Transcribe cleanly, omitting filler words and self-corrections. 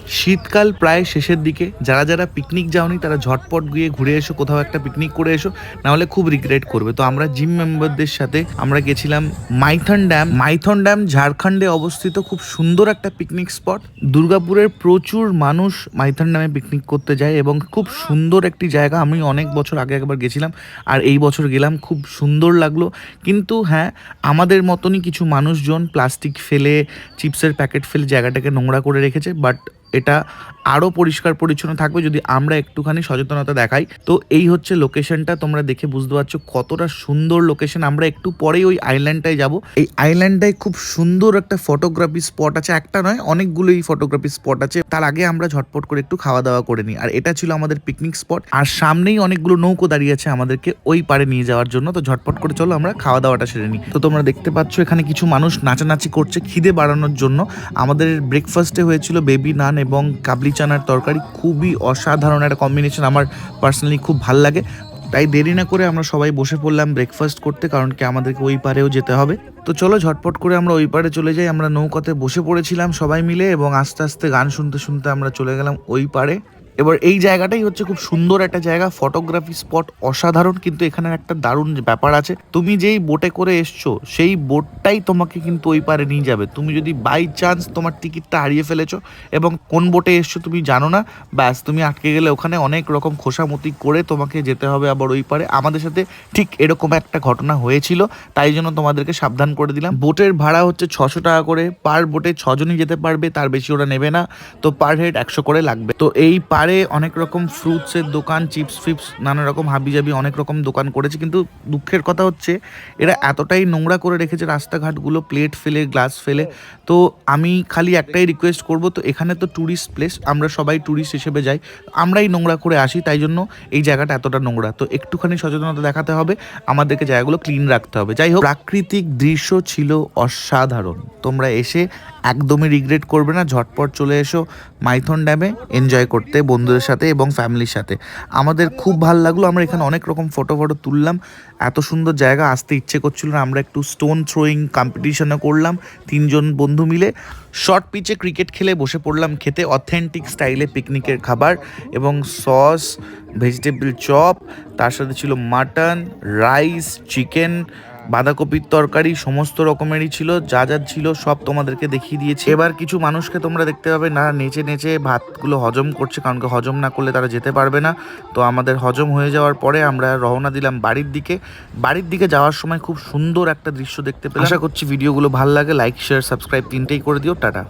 শীতকাল প্রায় শেষের দিকে, যারা যারা পিকনিক যাওনি তারা ঝটপট গিয়ে ঘুরে এসো, কোথাও একটা পিকনিক করে এসো, নাহলে খুব রিগ্রেট করবে। তো আমরা জিম মেম্বারদের সাথে আমরা গেছিলাম মাইথন ড্যাম। মাইথন ড্যাম ঝাড়খণ্ডে অবস্থিত, খুব সুন্দর একটা পিকনিক স্পট। দুর্গাপুরের প্রচুর মানুষ মাইথন ড্যামে পিকনিক করতে যায় এবং খুব সুন্দর একটি জায়গা। আমি অনেক বছর আগে একবার গেছিলাম আর এই বছর গেলাম, খুব সুন্দর লাগলো। কিন্তু হ্যাঁ, আমাদের মতনই কিছু মানুষজন প্লাস্টিক ফেলে, চিপসের প্যাকেট ফেলে জায়গাটাকে নোংরা করে রেখেছে। বাট এটা আরও পরিষ্কার পরিচ্ছন্ন থাকবে যদি আমরা একটুখানি সচেতনতা দেখাই। তো এই হচ্ছে লোকেশনটা, তোমরা দেখে বুঝতে পারছো কতটা সুন্দর লোকেশন। আমরা একটু পরেই ওই আইল্যান্ডটায় যাব। এই আইল্যান্ডটায় খুব সুন্দর একটা ফটোগ্রাফি স্পট আছে, একটা নয় অনেকগুলোই ফটোগ্রাফি স্পট আছে। তার আগে আমরা ঝটপট করে একটু খাওয়া দাওয়া করে নিই। আর এটা ছিল আমাদের পিকনিক স্পট, আর সামনেই অনেকগুলো নৌকো দাঁড়িয়ে আছে আমাদেরকে ওই পারে নিয়ে যাওয়ার জন্য। তো ঝটপট করে চলো আমরা খাওয়া দাওয়াটা সেরে নিই। তো তোমরা দেখতে পাচ্ছ এখানে কিছু মানুষ নাচানাচি করছে খিদে বাড়ানোর জন্য। আমাদের ব্রেকফাস্টে হয়েছিল বেবি নান এবং কাবলি চানার তরকারি, খুবই অসাধারণ একটা কম্বিনেশন, আমার পার্সোনালি খুব ভাল লাগে। তাই দেরি না করে আমরা সবাই বসে পড়লাম ব্রেকফাস্ট করতে, কারণ কি আমাদেরকে ওই পারেও যেতে হবে। তো চলো ঝটপট করে আমরা ওই পারে চলে যাই। আমরা নৌকাতে বসে পড়েছিলাম সবাই মিলে এবং আস্তে আস্তে গান শুনতে শুনতে আমরা চলে গেলাম ওই পারে। এবার এই জায়গাটাই হচ্ছে খুব সুন্দর একটা জায়গা, ফটোগ্রাফি স্পট অসাধারণ। কিন্তু এখানে একটা দারুণ ব্যাপার আছে, তুমি যেই বোটে করে এসছো সেই বোটটাই তোমাকে কিন্তু ওই পারে নিয়ে যাবে। তুমি যদি বাই চান্স তোমার টিকিটটা হারিয়ে ফেলেছো এবং কোন বোটে এসছো তুমি জানো না, ব্যাস তুমি আটকে গেলে ওখানে অনেক রকম খোসামতি করে তোমাকে যেতে হবে আবার ওই পারে। আমাদের সাথে ঠিক এরকম একটা ঘটনা হয়েছিল, তাই জন্য তোমাদেরকে সাবধান করে দিলাম। বোটের ভাড়া হচ্ছে 600 টাকা করে, পার বোটে 6 জনই যেতে পারবে, তার বেশি ওরা নেবে না। তো পার হেড 100 করে লাগবে। তো এই পারে অনেক রকম ফ্রুটসের দোকান, চিপস ফিপস, নানা রকম হাবিজাবি অনেক রকম দোকান করেছে। কিন্তু দুঃখের কথা হচ্ছে এরা এতটাই নোংরা করে রেখেছে রাস্তাঘাটগুলো, প্লেট ফেলে, গ্লাস ফেলে। তো আমি খালি একটাই রিকোয়েস্ট করব, তো এখানে তো ট্যুরিস্ট প্লেস, আমরা সবাই ট্যুরিস্ট হিসেবে যাই, আমরাই নোংরা করে আসি, তাই জন্য এই জায়গাটা এতটা নোংরা। তো একটুখানি সচেতনতা দেখাতে হবে, আমাদেরকে জায়গাগুলো ক্লিন রাখতে হবে। যাই হোক, প্রাকৃতিক দৃশ্য ছিল অসাধারণ, তোমরা এসে একদমই রিগ্রেট করবে না। ঝটপট চলে এসো মাইথন ড্যামে এনজয় করতে বন্ধুদের সাথে এবং ফ্যামিলির সাথে। আমাদের খুব ভালো লাগলো, আমরা এখানে অনেক রকম ফটো তুললাম। এত সুন্দর জায়গা, আসতে ইচ্ছে করছিল না। আমরা একটু স্টোন থ্রোয়িং কম্পিটিশনও করলাম 3 জন বন্ধু মিলে। শর্ট পিচে ক্রিকেট খেলে বসে পড়লাম খেতে অথেন্টিক স্টাইলে পিকনিকের খাবার এবং সস, ভেজিটেবল চপ, তার সাথে ছিল মাটন, রাইস, চিকেন, বাঁধাকপির তরকারি, সমস্ত রকমেরই ছিল। যা যা ছিল সব তোমাদেরকে দেখিয়ে দিয়েছি। এবার কিছু মানুষকে তোমরা দেখতে পাবে না নেচে নেচে ভাতগুলো হজম করছে, কারণ কি হজম না করলে তারা যেতে পারবে না। তো আমাদের হজম হয়ে যাওয়ার পরে আমরা রওনা দিলাম বাড়ির দিকে। বাড়ির দিকে যাওয়ার সময় খুব সুন্দর একটা দৃশ্য দেখতে পেলাম। আশা করছি ভিডিওগুলো ভালো লাগে, লাইক শেয়ার সাবস্ক্রাইব তিনটেই করে দিও। টাটা।